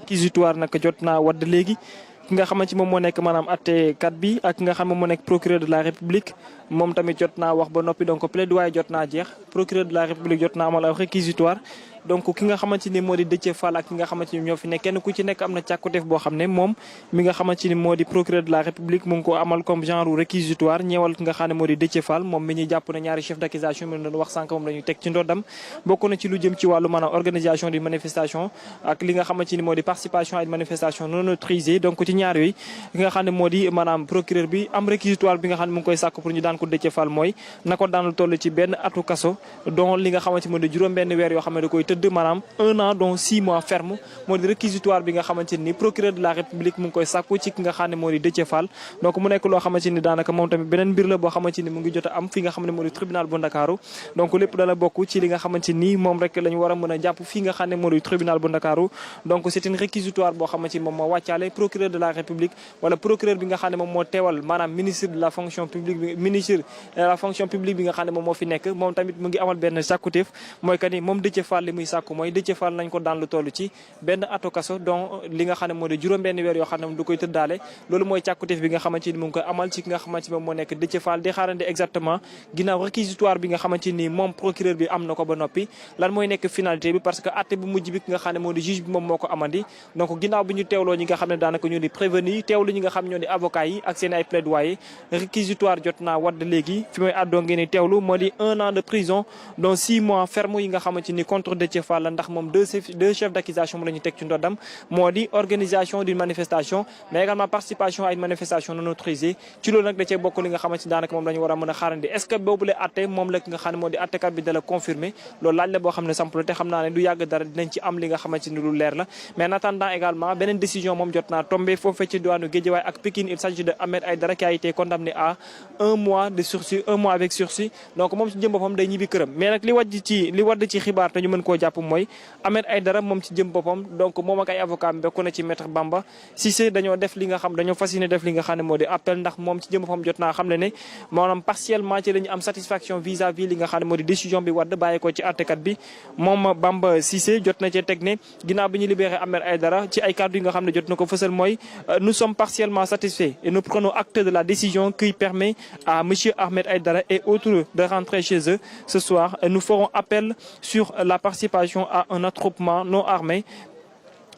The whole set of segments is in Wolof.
réquisitoire nag jot naa wadd léegi ki nga xamante moom moo nekk maanaam àttekat bi ak ki nga xam ne moo nekk procureur de la république moom tamit jot naa wax ba noppi donc plaidoyer jot naa jeex procureur de la république jot naa amal réquisitoire donc ki nga xamante ni moo di Déthié Fall ak ki nga xamante ni ñoo fi nekk kenn ku ci nekk am na càkkuteef boo xam ne moom mi nga xamante ni moo di procureur de la république mu ngi ko amal comme genre réquisitoire ñeewal ki nga xam ne moo di Déthié Fall moom mi ñuy jàpp ne ñaari chef d'accusation mi doon wax sànq moom la ñuy teg ci ndoddam bokk na ci lu jëm ci wàllu maanaam organisation d'une manifestation ak li nga xamante ni moo di participation à une manifestation non autorisée donc ci ñaar yooyu ki nga xam ne moo di maanaam procureur bi am réquisitoire bi nga xam ne mu ngi koy sàkk pour ñu daan ko Déthié Fall mooy na ko daan toll ci benn atu kaso donc li nga xamante moo di juróom-benn weer yoo xam ne da koy tëdd maanaam 1 an donc 6 mois ferme moo di réquisitoire bi nga xamante ni procureur de la république mu ngi koy sàkku ci ki nga xam ne moo di Déthié Fall donc mu nekk loo xamante ni daanaka moom tamit beneen mbir la boo xamante ni mu ngi jot a am fi nga xam ne moo di tribunal bu Ndakaaru donc lépp dala bokk ci li nga xamante ni moom rek la ñu war a mën a jàpp fi nga xam ne moo di tribunal bu Ndakaaru donc c'est une réquisitoire boo xamante ni moom moo wàccaale procureur de la république wala procureur bi nga xam ne moom moo teewal maanaam ministre de la fonction publique bi ministre de la fonction publique bi nga xam ne moom moo fi nekk moom tamit mu ngi amal benn sàkkuteef mooy que ni moom Déthié Fall li muy sàkku mooy Déthié Fall nañ ko daan lu toll ci benn atu kaso donc li nga xam ne moo di juróom-benn weer yoo xam ne moom du koy tëddaale loolu mooy càkkuteef bi nga xamante ni mu ngi koy amal ci ki nga xamante ni moom moo nekk Déthié Fall di xaarandi exactement ginnaaw réquisitoire bi nga xamante ni moom procureur bi am na ko ba noppi lan mooy nekk finalité bi parce que atte bu mujj bi ki nga xam ne moo di juge bi moom moo ko amandi donc ginnaaw bi ñu teewloo ñi nga xam ne daanaka ñoo di prévenu yi teewlu ñi nga xam ne ñoo di avocat yi ak seen ay plaidoyer réquisitoire jot naa wadd léegi fi may àddoo ngeen di teewlu moo di 1 an de prison donc 6 mois ferme yi nga xamante ni contre Déthié Fall la ndax moom deux chefs d'accusation mu la ñu teg ci ndoddam moo di organisation d'une manifestation mais également participation à une manifestation non autorisée ci loolu nag da cee bokk li nga xamante ni daanaka moom la ñu war a mën a xaarandi est-ce que boobu la atte moom la ki nga xam ne moo di attekat bi dala confirmer loolu laaj la boo xam ne samp la te xam naa ne du yàgg dara dinañ ci am li nga xamante ni lu leer la mais en attendant également beneen décision moom jot naa tombé foofee ci diwaanu Guédiawaye ak Pikine il s'agit de Ahmed Aïdara qui a été condamné à 1 mois de sursis 1 mois avec sursis donc moom ci jëm boppam day ñibbi këram mais nag li wadd ci xibaar te ñu mën koo jàpp mooy Ahmed Aïdara moom ci jëm boppam donc moom ak ay avocat bokk na ci maître Bamba Cissé dañoo def li nga xam dañoo fas yéene def li nga xam ne moo di appel ndax moom ci jëm boppam jot naa xam ne maanaam partiellement ci la ñu am satisfaction vis-à-vis li nga xam ne moo di décision bi wadd bàyyi ko ci àttekat bi moom Bamba Cissé jot na cee teg ne ginnaaw bi ñu libéré Ahmed Aïdara ci ay kàddu yi nga xam ne jot na ko fësal mooy nous sommes partiellement satisfaits et nous prenons acte de la décision qui permet à monsieur Ahmed Aïdara et autres de rentrer chez eux ce soir et nous ferons appel sur la participation à un attroupement non armé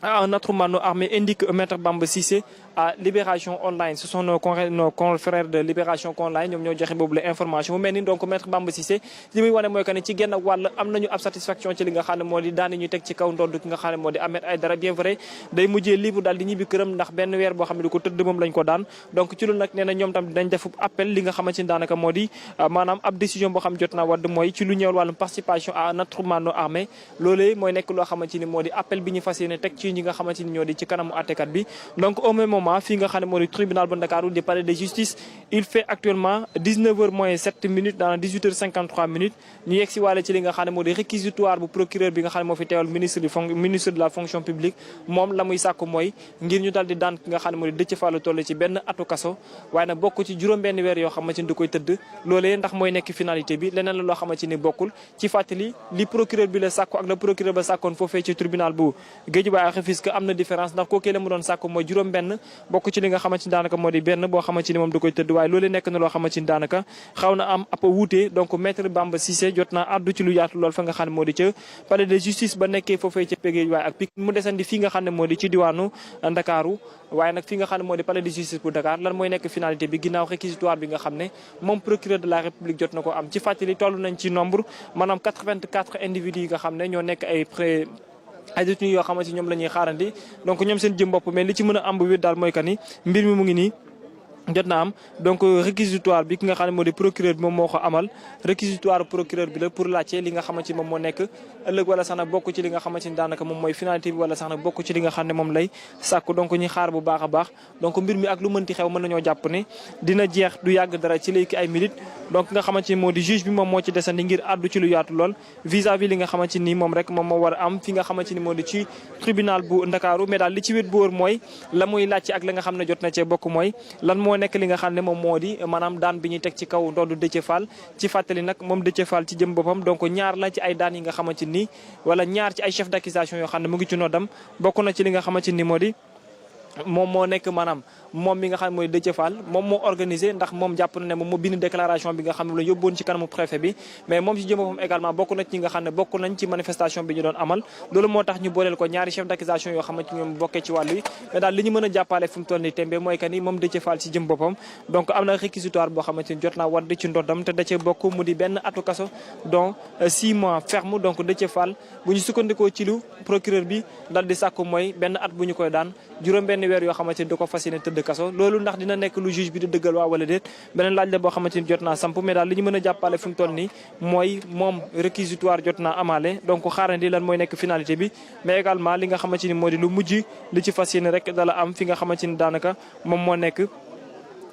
indique maître Bamba Cissé à Libération Online. Ce sont nos confrères de Libération Online ñoom ñoo joxe boobu la information mu mel ni donc maître Bamba Cissé li muy wane mooy que ne ci genn wàll am nañu ab satisfaction ci li nga xam ne moo di daan ñu teg ci kaw ndodd ki nga xam ne moo di Ahmed Aïdara bien vrai day mujjee libre daal di ñibbi këram ndax benn weer boo xam ne du ko tëdd moom lañ ko daan donc ci loolu nag nee na ñoom tam dinañ def appel li nga xamante ni daanaka moo di maanaam ab décision boo xam ne jot naa wadd mooy ci lu ñëwal wàllum participation à un attroupement non armé loolee mooy nekk loo xamante ni moo di appel bi ñu fas yéene teg ci ñi nga xamante ni ñoo di ci kanamu àttekat bi donc au même moment fii nga xam ne moo di tribunal bu Ndakaaru di palais de justice il fait actuellement 19h moins 7 minutes dans 18h53 minutes ñu yegg si waale ci li nga xam ne moo di réquisitoire bu procureur bi nga xam ne moo fi teewal ministre de la fonction publique moom la muy sàkku mooy ngir ñu dal di daan ki nga xam ne moo di Déthié Fall toll ci benn atu kaso waaye nag bokk ci juróom-benn weer yoo xamante ni da koy tëdd loolee ndax mooy nekk finalité bi leneen la loo xamante ni bokkul ci fàttali li procureur bi la sàkku ak la procureur ba sàkkoon foofee ci tribunal bu Guédiawaye ak Rufisque am na différence ndax kookee la mu doon sàkku mooy juróom-benn bokk ci li nga xamante ni daanaka moo di benn boo xamante ni moom da koy tëdd waaye loolee nekk na loo xamante ni daanaka xaw na am ab wuute donc maître Bamba Cissé jot naa addu ci lu yaatu lool fa nga xam ne moo di ca palais de justice ba nekkee foofee ca Guédiawaye ak Pikine mu desandi fii nga xam ne moo di ci diwaanu Ndakaaru waaye nag fi nga xam ne moo di palais de justice bu Dakar lan mooy nekk finalité bi ginnaaw réquisitoire bi nga xam ne moom procureur de la république jot na ko am ci fàttali toll nañ ci nombre maanaam 84 individus yi nga xam ne ñoo nekk ay détenus yoo xamante ni ñoom la ñuy xaarandi donc ñoom seen jëm bopp mais li ci mën a am bu wér daal mooy que ni mbir mi mu ngi nii jot na am donc réquisitoire bi ki nga xam ne moo di procureur bi moom moo ko amal réquisitoire procureur bi la pour laajte li nga xamante ni moom moo nekk ëllëg wala sax nag bokk ci li nga xamante ni daanaka moom mooy finalité bi wala sax nag bokk ci li nga xam ne moom lay sàkku donc ñi xaar bu baax a baax donc mbir mi ak lu mënti xew mën nañoo jàpp ne dina jeex du yàgg dara ci léegi ay minutes donc nga xamante ni moo di juge bi moom moo ci desandi ngir àddu ci lu yaatu lool vis-à-vis li nga xamante ni moom rek moom moo war a am fi nga xamante ni moo di ci tribunal bu Ndakaaru mais daal li ci wét bu wóor mooy la muy laajte ak la nga xam ne jot na cee bokk mooy lan moo moo nekk li nga xam ne moom moo di maanaam daan bi ñuy teg ci kaw ndoddu Déthié Fall ci fàttali nag moom Déthié Fall ci jëm boppam donc ñaar la ci ay daan yi nga xamante ni wala ñaar ci ay chef d'accusation yoo xam ne mu ngi ci noddam bokk na ci li nga xamante ni moo di moom moo nekk maanaam moom mi nga xam ne mooy Déthié Fall moom moo organisé ndax moom jàpp na ne moom moo bind déclaration bi nga xam ne la yóbboon ci kanamu préfet bi mais moom ci jëm boppam également bokk na ci ñi nga xam ne bokk nañ ci manifestation bi ñu doon amal loolu moo tax ñu booleel ko ñaari chef d'accusation yoo xamante ñoom bokkee ci wàllu yi mais daal li ñu mën a jàppale fu mu toll nii tembe mooy que ni moom Déthié Fall ci jëm boppam donc am na réquisitoire boo xamante ni jot naa wadd ci ndoddam te da cee bokk mu di benn atu kaso donc 6 mois ferme donc Déthié Fall bu ñu sukkandikoo ci lu procureur bi dal di sàkku mooy benn at bu ñu koy daan juróom benn weer yoo xamante ni da ko fas yéene tëdd kaso loolu ndax dina nekk lu juge bi di dëggal waa wala déet beneen laaj la boo xamante ni jot naa samp mais daal li ñu mën a jàppale fu mu toll nii mooy moom réquisitoire jot naa amaale donc xaarandi lan mooy nekk finalité bi mais également li nga xamante ni moo di lu mujj li ci fas yéene rek dala am fi nga xamante ni daanaka moom moo nekk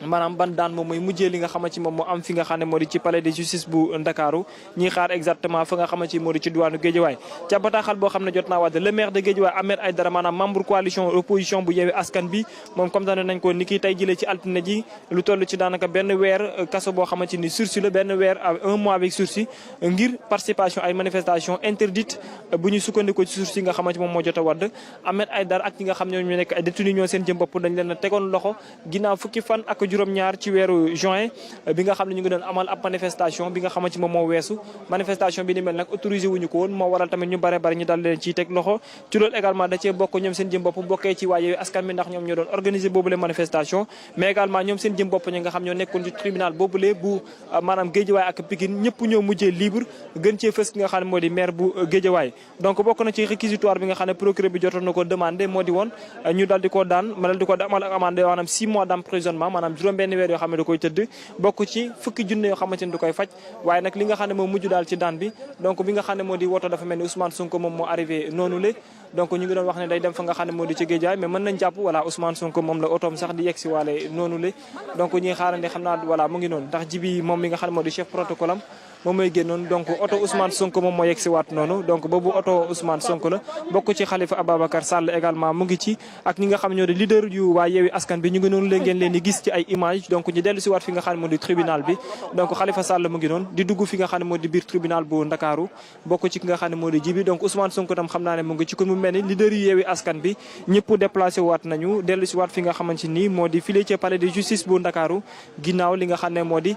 maanaam ban daan moom mooy mujjee li nga xamante ni moom moo am fi nga xam ne moo di ci palais de justice bu Ndakaaru ñiy xaar exactement fa nga xamante ni moo di ci diwaanu Guédiawaye ca bataaxal boo xam ne jot naa wàdd le maire de Guédiawaye Ahmed Aïdara maanaam membre coalition opposition bu Yewwi Askan bi moom comme tane nañ ko ni ki tey jëlee ci altine ji lu toll ci daanaka benn weer kaso boo xamante ni sursis la benn weer un mois avec sursis ngir participation ay manifestation interdite bu ñu sukkandikoo ci sursis nga xamante moom moo jot a wadd Ahmed Aïdara ak ñi nga xam ñoo ñu nekk ay détenus ñoo seen jëm bopp dañ leen a tegoon loxo ginnaaw fukki fan ak juróom-ñaar ci weeru juin bi nga xam ne ñu ngi doon amal ab manifestation bi nga xamante moom moo weesu manifestation bi ni mel nag autorisé wuñu ko woon moo waral tamit ñu bare ñu dal leen ciy teg loxo ci loolu également da cee bokk ñoom seen jëm bopp bokkee ci waa Yewwi Askan bi ndax ñoom ñoo doon organiser boobule manifestation mais également ñoom seen jëm bopp ñi nga xam ñoo nekkoon ci tribunal boobule bu maanaam Guédiawaye ak Pikine ñëpp ñoo mujjee libre gën cee fës ki nga xam ne moo di maire bu Guédiawaye donc bokk na ci réquisitoire bi nga xam ne procureur bi jotoon na ko demandé moo di woon ñu dal di ko daan ma dal di ko amal ak amende maanaam 6 mois d'emprisonnement maanaam juróom benn weer yoo xam ne da koy tëdd bokk ci fukki junne yoo xamante ni da koy faj waaye nag li nga xam ne moo mujj daal ci daan bi donc bi nga xam ne moo di woto dafa mel ni Ousmane Sonko moom moo arrivé noonu le donc ñu ngi doon wax ne day dem fa nga xam ne moo di ci Guédiawaye mais mën nañ jàpp voilà Ousmane Sonko moom la otoom sax di yegg si waale noonu le donc ñuy xaarandi xam naa voilà mu ngi noonu ndax jibi moom mi nga xam ne moo di chef protocole am moom mooy génnoon donc oto Ousmane Sonko moom moo yegg si waat noonu donc boobu oto Ousmane Sonko la bokk ci Khalifa Ababacar Sall également mu ngi ci ak ñi nga xam ñoo di leader yu waa Yewwi Askan bi ñu ngi noonu leen ngeen leen di gis ci ay image donc ñu dellu si waat fi nga xam ne moo di tribunal bi donc Khalifa Sall mu ngi noonu di dugg fi nga xam ne moo di biir tribunal bu Ndakaaru bokk ci ki nga xam ne moo di jibi donc Ousmane Sonko tam xam naa ne mu ngi ci kon mu mel ni leader yu Yewwi Askan bi ñëpp déplacé waat nañu dellu si waat fi nga xamante ni moo di file ci palais de justice bu Ndakaaru ginnaaw li nga xam ne moo di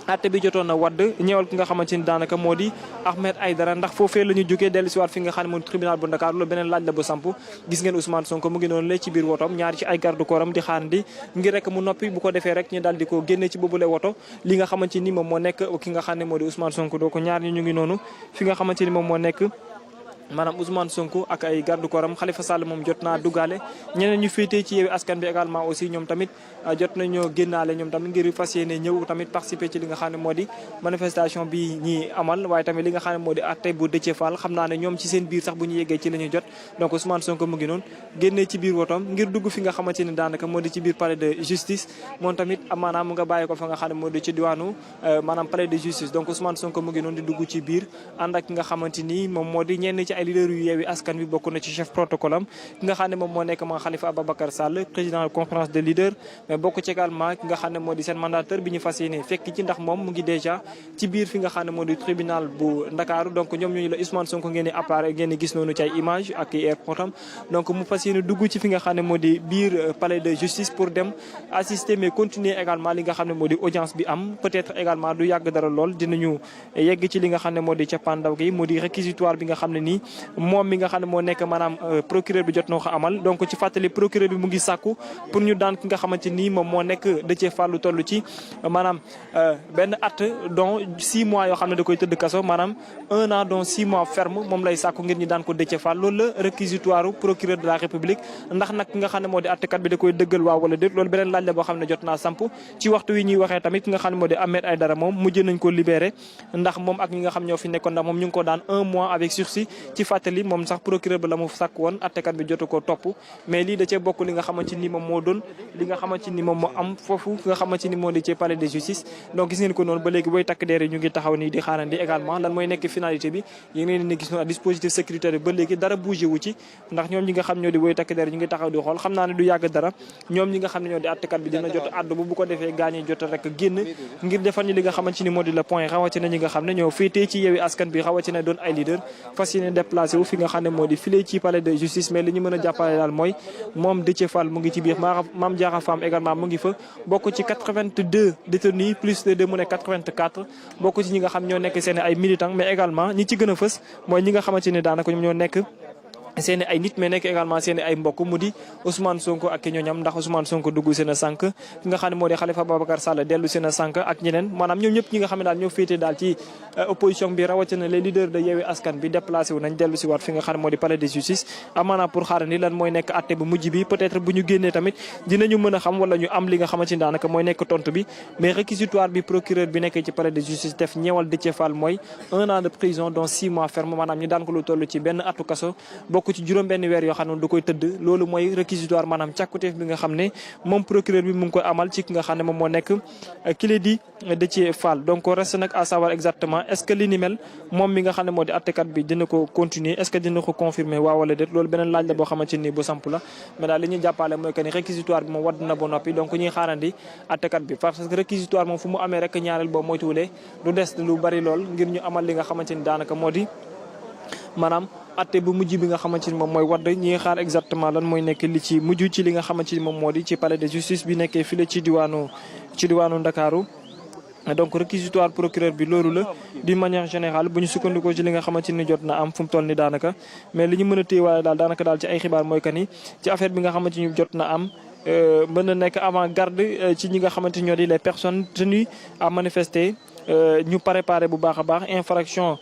atte bi jotoon na wadd ñëwal ki nga xamante ni daanaka moo di Ahmed Aïdara ndax foofee la ñu jógee dellu si waat fi nga xam ne moo di tribunal bu Ndakaaru loolu beneen laaj la bu samp gis ngeen Ousmane Sonko mu ngi noonu la ci biir wotoom ñaari ci ay garde corps am di xaarandi ngir rek mu noppi bu ko defee rek ñu daal di ko génne ci boobule woto li nga xamante ni moom moo nekk ki nga xam ne moo di Ousmane Sonko doo ko ñaar ñi ñu ngi noonu fi nga xamante ni moom moo nekk maanaam Ousmane Sonko ak ay garde corps am Khalifa Sall moom jot naa duggaale ñeneen ñu féetee ci Yewwi Askan bi également aussi ñoom tamit jot nañoo génnaale ñoom tamit ngir fas yéene ñëw tamit participer ci li nga xam ne moo di manifestation bi ñi amal waaye tamit li nga xam ne moo di atte bu Déthié Fall xam naa ne ñoom ci seen biir sax bu ñu yeggee ci la ñu jot donc Ousmane Sonko mu ngi noonu génnee ci biir wotoom ngir dugg fi nga xamante ni daanaka moo di ci biir palais de justice moom tamit maanaam mu nga bàyyi ko fa nga xam ne moo di ci diwaanu maanaam palais de justice donc Ousmane Sonko mu ngi noonu di dugg ci biir ànd ak ki nga xamante ni moom moo di ñenn ci ay leader yu Yewwi Askan bi bokk na ci chef protocole am ki nga xam ne moom moo nekk ma Khalifa Ababacar Sall président de conférence des leaders mais bokk ci également ki nga xam ne moo di seen mandataire bi ñu fas yéene fekk ci ndax moom mu ngi déjà ci biir fi nga xam ne moo di tribunal bu Ndakaaru donc ñoom ñooñu la Ousmane Sonko ngeen di appareil ngeen di gis noonu ci ay image ak airport am donc mu fas yéene dugg ci fi nga xam ne moo di biir palais de justice pour dem assister mais continuer également li nga xam ne moo di audience bi am peut-être également du yàgg dara lool dinañu yegg ci li nga xam ne moo di cappaandaw gi moo di réquisitoire bi nga xam ne nii moom mi nga xam ne moo nekk maanaam procureur bi jot na ko amal donc ci fàttali procureur bi mu ngi sàkku pour ñu daan ki nga xamante ni moom moo nekk Déthié Fall lu toll ci maanaam benn at donc 6 mois yoo xam ne da koy tëdd kaso maanaam 1 an donc 6 mois ferme moom lay sàkku ngir ñu daan ko Déthié Fall loolu la réquisitoire procureur de la République ndax nag ki nga xam ne moo di attekat bi da koy dëggal waaw wala déet loolu beneen laaj la boo xam ne jot naa samp ci waxtu wi ñuy waxee tamit ki nga xam ne moo di Ahmed Aïdara moom mujj nañ ko libéré ndax moom ak ñi nga xam ñoo fi nekkoon ndax moom ñu ngi ko daan 1 mois avec sursis ci fàttali moom sax procureur ba la mu sàkk woon attekat bi jotu ko topp mais lii da cee bokk li nga xamante ni moom moo doon li nga xamante ni moom moo am foofu nga xamante ni moo di ci palais de justice donc gis ngeen ko noonu ba léegi booy takk deer yi ñu ngi taxaw nii di xaarandi également lan mooy nekk finalité bi yéen ngeen ni gis noonu dispositif sécuritaire bi ba léegi dara bougé wu ci ndax ñoom ñi nga xam ñoo di booy takk deer ñu ngi taxaw di xool xam naa ne du yàgg dara ñoom ñi nga xam ne ñoo di attekat bi dina jot addu bu ko defee gaañi jot rek génn ngir defal ñu li nga xamante ni moo di le point rawatina ñi nga xam ne ñoo féetee ci Yewwi Askan bi rawatina doon ay leader fas yéene déplacé wu fi nga xam ne moo di file ci palais de justice mais li ñu mën a jàppale daal mooy moom Déthié Fall mu ngi ci biir Mame Diarra Fam également mu ngi fa bokk ci 82 détenus plus de 2 mu ne 84 bokk ci ñi nga xam ñoo nekk seen ay militants mais également ñi ci gën a fës mooy ñi nga xamante ni daanaka ñoom ñoo nekk seeni ay nit mais nekk également seeni ay mbokk mu di Ousmane Sonko ak ñooñam ndax Ousmane Sonko dugg seen a sànq ki nga xam ne moo di Khalifa Babacar Sall dellu seen a sànq ak ñeneen maanaam ñoom ñëpp ñi nga xam ne daal ñoo féete daal ci opposition bi rawatina les leaders de Yewwi Askan bi déplacé wu nañ dellu si waat fi nga xam ne moo di palais de justice amaana pour xaarandi lan mooy nekk atte bu mujj bi peut-être bu ñu génnee tamit dinañu mën a xam wala ñu am li nga xamante ni daanaka mooy nekk tontu bi mais réquisitoire bi procureur bi nekkee ci palais de justice def ñeewal Déthié Fall mooy 1 an de prison dont 6 mois ferme maanaam ñu daan ko lu toll ci benn atu kaso bokk ci juróom benn weer yoo xam ne du koy tëdd loolu mooy réquisitoire maanaam càkkuteef bi nga xam ne moom procureur bi mu ngi koy amal ci ki nga xam ne moom moo nekk kile di Déthié Fall donc reste nag à savoir exactement est-ce que li ni mel moom mi nga xam ne moo di attekat bi dina ko continuer est-ce que dina ko confirmer waaw wala déet loolu beneen laaj la boo xamante ni bu samp la mais daal li ñuy jàppale mooy que ni réquisitoire bi moom wadd na ba noppi donc ñuy xaarandi attekat bi parce que réquisitoire moom fu mu amee rek ñaareel boobu moytuwulee du des lu bari lool ngir ñu amal li nga xamante ni daanaka moo di maanaam atte bu mujj bi nga xamante ni moom mooy wadd ñi xaar exactement lan mooy nekk li ci mujj ci li nga xamante ni moom moo di ci palais de justice bi nekkee file ci diwaanu Ndakaaru donc réquisitoire procureur bi loolu la d'une manière générale bu ñu sukkandikoo ci li nga xamante ni jot na am fu mu toll ni daanaka mais li ñu mën a téyewaale daal daanaka daal ci ay xibaar mooy que ni ci affaire bi nga xamante ni jot na am mën na nekk avant garde ci ñi nga xamante ni ñoo di les personnes tenues à manifester ñu préparé bu baax a baax infraction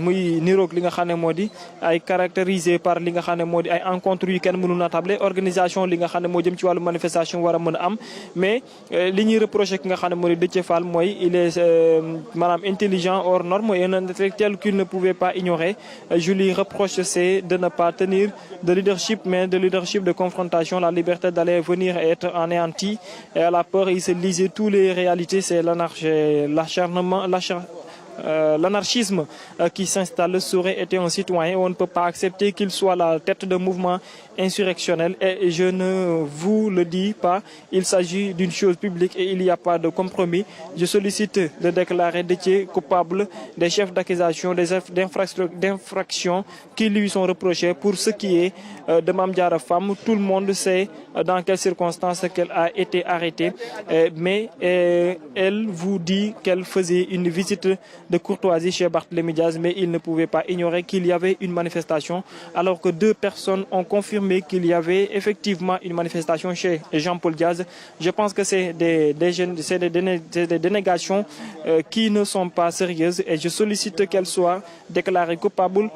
muy niroog li nga xam ne moo di ay caractérisé par li nga xam ne moo di ay encontre yu kenn mënu natable organisation li nga xam ne moo jëm ci wàllu manifestation war a mën a am mais li ñuy reproché ki nga xam ne moo di Déthié Fall mooy il est maanaam intelligent hors norme et un intellectuel qu'il ne pouvait pas ignorer je lui reproche c'est de ne pas tenir de leadership mais de leadership de confrontation la liberté d'aller venir et être anéanti et à la peur il se lisait toutes les réalités c'est l'acharnement l'anarchisme qui s'installe saurait être un citoyen. On ne peut pas accepter qu'il soit la tête de mouvement insurrectionnel et je ne vous le dis pas, il s'agit d'une chose publique et il n'y a pas de compromis. Je sollicite de déclarer Déthié coupable des chefs d'accusation, des d'infractions qui lui sont reprochées. Pour ce qui est de Mame Diarra Fam, tout le monde sait dans quelles circonstances qu'elle a été arrêtée, mais elle vous dit qu'elle faisait une visite de courtoisie chez Barthélémy Diaz, mais il ne pouvait pas ignorer qu'il y avait une manifestation, alors que 2 personnes ont confirmé qu'il y avait effectivement une manifestation chez Jean-Paul Diaz. Je pense que c'est des dénégations qui ne sont pas sérieuses et je sollicite qu'elles soient déclarées coupables.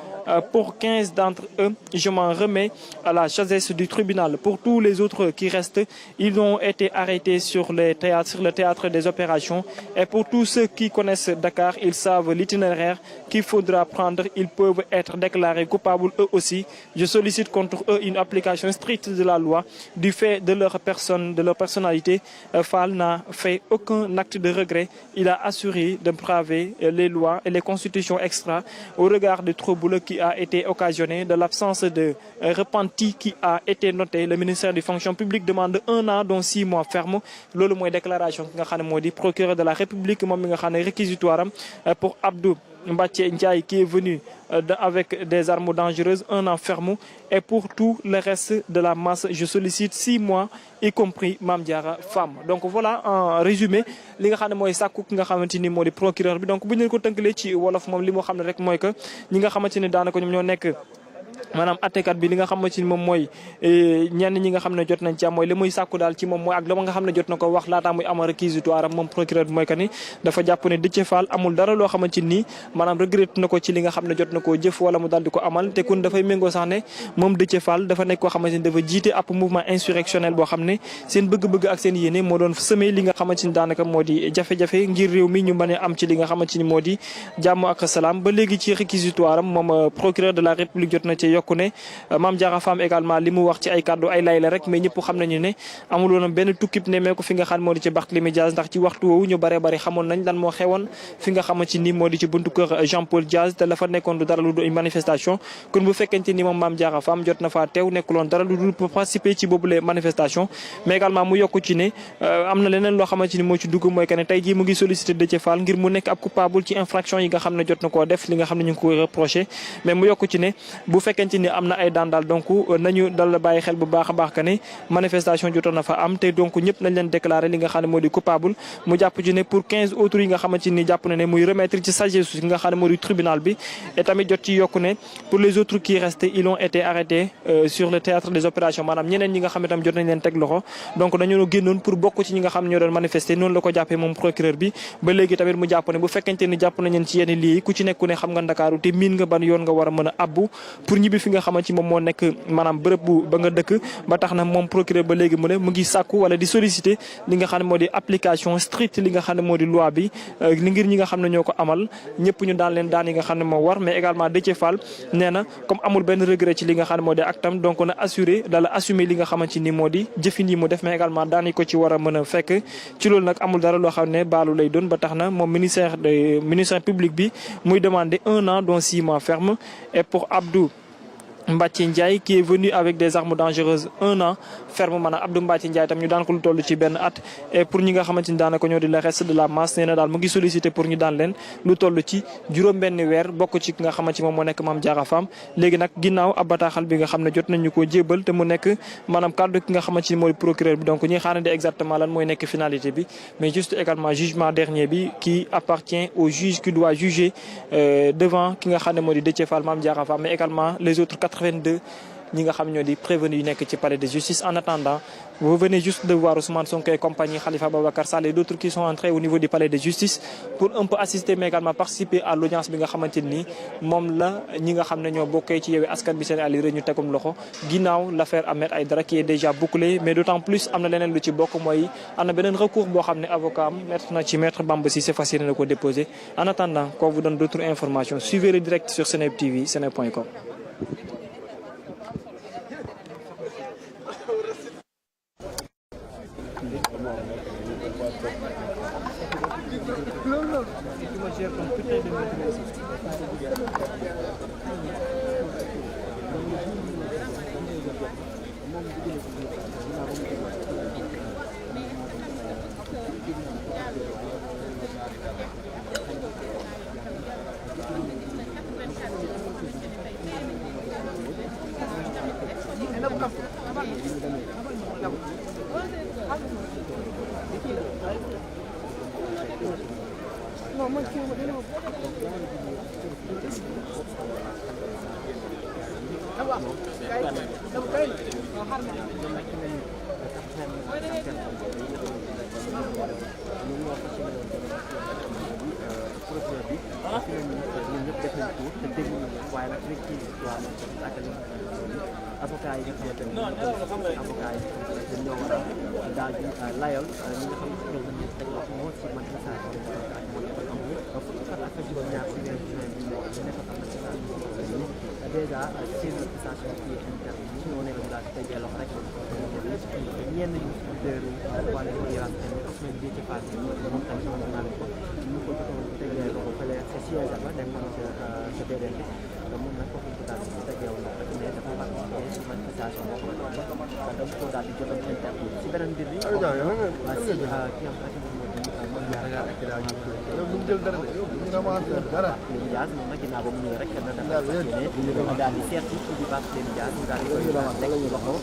Pour 15 d'entre eux, je m'en remets à la sagesse du tribunal. Pour tous les autres qui restent, ils ont été arrêtés sur le théâtre des opérations. Et pour tous ceux qui connaissent Dakar, ils savent l'itinéraire qu'il faudra prendre. Ils peuvent être déclarés coupables eux aussi. Je sollicite contre eux une application stricte de la loi du fait de leur personne, de leur personnalité. Fall n'a fait aucun acte de regret. Il a assuré de braver les lois et les constitutions extra au regard des troubles qui a été occasionné de l'absence de repenti qui a été noté. Le ministère des Fonctions publiques demande 1 an dont 6 mois ferme. Loolu mooy déclaration ki nga xam ne moo di procureur de la République moom mi nga xam ne réquisitoire am pour Abdou Mbathie Ndiaye qui est venu avec des armes dangereuses, 1 an ferme. Et pour tout le reste de la masse, je sollicite 6 mois, y compris Mame Diarra Fam. Donc voilà en résumé li nga xam ne mooy sàkku ki nga xamante ni moo di procureur bi donc bu ñu leen ko tënkalee ci wolof moom li moo xam ne rek mooy que ñi nga xamante ni daanaka ñoom ñoo nekk maanaam attekat bi li nga xamante ni moom mooy ñenn ñi nga xam ne jot nañ ci am mooy li muy sàkku daal ci moom mooy ak la nga xam ne jot na ko wax laataa muy amal réquisitoire am moom procureur bi mooy que ni dafa jàpp ne Déthié Fall amul dara loo xamante ni maanaam regret na ko ci li nga xam ne jot na koo jëf wala mu daal di ko amal te kun dafay méngoo sax ne moom Déthié Fall dafa nekk koo xamante ni dafa jiite ab mouvement insurrectionnel boo xam ne seen bëgg-bëgg ak seen yéene moo doon semé li nga xamante ni daanaka moo di jafe-jafe ngir réew mi ñu mën a am ci li nga xamante ni moo di jàmm ak salaam ba léegi ci réquisitoire am moom procureur de la république jot na ci yokku ne Mame Diarra Fam également li mu wax ci ay kàddu ay lay la rek mais ñëpp xam nañu ne amul woon benn tukkib ne mee ko fi nga xam moo di ci Barthélémy Dias ndax ci waxtu woowu ñu bare bari xamoon nañ lan moo xewoon fi nga xamante ni moo di ci buntu kër Jean Paul Dias te la fa nekkoon du dara lu dul manifestation kon bu fekkente ni moom Mame Diarra Fam jot na faa teew nekkuloon dara lu dul pour participer ci boobule manifestation mais également mu yokku ci ne am na leneen loo xamante ni moo ci dugg mooy que ne tey jii mu ngi sollicité Déthié Fall ngir mu nekk ab coupable ci infraction yi nga xam ne jot na koo def li nga xam ne ñu ngi koy reproché mais mu yokku ci ne bu fekkente ni am na ay daan daal donc nañu dal bàyyi xel bu baax a baax que ne manifestation jotoon na fa am te donc ñëpp nañ leen déclaré li nga xam ne moo di coupable mu jàpp ci ne pour 15 autres yi nga xamante ni jàpp na ne muy remettre ci sagesse yi nga xam ne moo di tribunal bi et tamit jot ci yokku ne pour les autres qui restent ils ont été arrêtés sur le théâtre des opérations maanaam ñeneen ñi nga xam ne tam jot nañ leen teg loxo donc dañoo génnoon pour bokk ci ñi nga xam ne ñoo doon manifester noonu la ko jàppee moom procureur bi ba léegi tamit mu jàpp ne bu fekkente ni jàpp nañ leen ci yenn lii ku ci nekku ne xam nga Ndakaaru te miin nga ban yoon nga war a mën a abbu pour ñibbi fi nga xamante moom moo nekk maanaam bërëb bu ba nga dëkk ba tax na moom procureur ba léegi mu ne mu ngi sàkku wala di solliciter li nga xam ne moo di application stricte li nga xam ne moo di loi bi li ngir ñi nga xam ne ñoo ko amal ñëpp ñu daan leen daan yi nga xam ne moo war mais également Déthié Fall nee na comme amul benn regret ci li nga xam ne moo di actam donc na assurer dala assumer li nga xamante ni moo di jëfin yi mu def mais également daan yi ko ci war a mën a fekk ci loolu nag amul dara loo xam ne baalu lay doon ba tax na moom ministère public bi muy demander 1 an dont 6 mois ferme et pour Abdou Mbathie Ndiaye qui est venu avec des armes dangereuses 1 an ferme maanaam Abdou Mbathie Ndiaye tam ñu daan ko lu toll ci benn at et pour ñi nga xamante ni daanaka ñoo di le reste de la masse nee na daal mu ngi sollicité pour ñu daan leen lu toll ci juróom-benn weer bokk ci ki nga xamante moom moo nekk Mame Diarra Fam léegi nag ginnaaw ab bataaxal bi nga xam ne jot nañu ko jébal te mu nekk maanaam kàddu ki nga xamante ni mooy procureur bi donc ñi xaarandi exactement lan mooy nekk finalité bi mais juste également jugement dernier bi qui appartient au juge qui doit juger devant ki nga xam ne moo di Déthié Fall Mame Diarra Fam mais également les autres 82 ñi nga xam ñoo di prévenus yu nekk ci palais de justice. En attendant, vous venez juste de voir Ousmane Sonko et compagnie, Khalifa Babacar Sall et d'autres qui sont entrés au niveau du palais de justice pour un peu assister mais également participer à l'audience bi nga xamante ni moom la ñi nga xam ne ñoo bokkee ci Yewwi Askan bi seen allié ñu tegum loxo ginnaaw l'affaire Ahmed Aïdara qui est déjà bouclée mais d'autant plus am na leneen lu ci bokk mooy am na beneen recours boo xam ne avocat am maître Bamba Cissé fas yéene na ko déposé. En attendant qu'on vous donne d'autres informations, suivez le direct sur Seneweb TV, seneweb.com. avocat yi nga xamante ne avocat yi ñoo war a daal di layal ñi nga xamante ne ñoom teg wax moo ci manifestation ak moo nekkoon am fukki fan ak juróom-ñaar ci weeru juin bi nekkoon am na ci dèjà seen manifestation ci interne bi ñoo ne la daal di tegee loxo rek ñenn ñi leaderu wàllu Yewwi Askan Wi Ousmane Déthié Fall moom tamit mën naa leen ko ñu ko jotoon tegee loxo fële sa siège ba nekkoon sa BDN bi moom nag foofu daal di tegee loxo rek mais dafa participé ci manifestation boo xamante ne dañ ko daal di jotoon interview si beneen mbir bi si ki am ak moom Dias moom nag ginnaaw ba mu ñëwee rek na dafa daal di seet ci bi Barthélémy Dias ñu daal di koy teg loxo